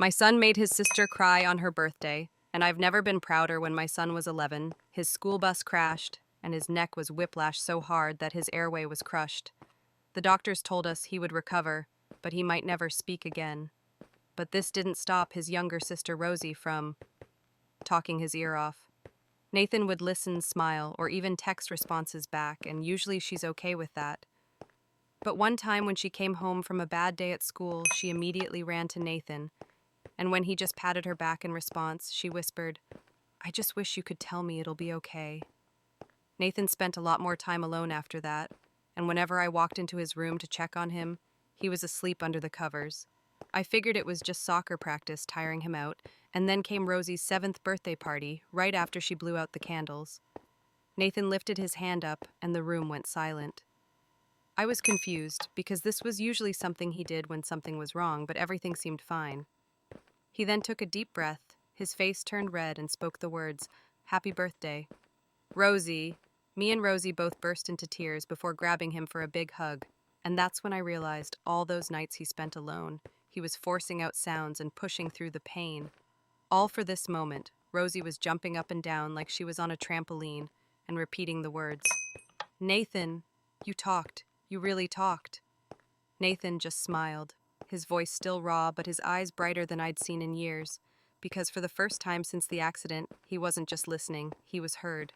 My son made his sister cry on her birthday, and I've never been prouder when my son was 11. His school bus crashed, and his neck was whiplashed so hard that his airway was crushed. The doctors told us he would recover, but he might never speak again. But this didn't stop his younger sister Rosie from talking his ear off. Nathan would listen, smile, or even text responses back, and usually she's okay with that. But one time when she came home from a bad day at school, she immediately ran to Nathan, and when he just patted her back in response, she whispered, "I just wish you could tell me it'll be okay." Nathan spent a lot more time alone after that, and whenever I walked into his room to check on him, he was asleep under the covers. I figured it was just soccer practice tiring him out, and then came Rosie's 7th birthday party, right after she blew out the candles. Nathan lifted his hand up, and the room went silent. I was confused, because this was usually something he did when something was wrong, but everything seemed fine. He then took a deep breath, his face turned red, and spoke the words, "Happy birthday." Rosie. Me and Rosie both burst into tears before grabbing him for a big hug, and that's when I realized all those nights he spent alone, he was forcing out sounds and pushing through the pain. All for this moment. Rosie was jumping up and down like she was on a trampoline and repeating the words, "Nathan, you talked. You really talked." Nathan just smiled, his voice still raw but his eyes brighter than I'd seen in years, because for the first time since the accident, he wasn't just listening, he was heard.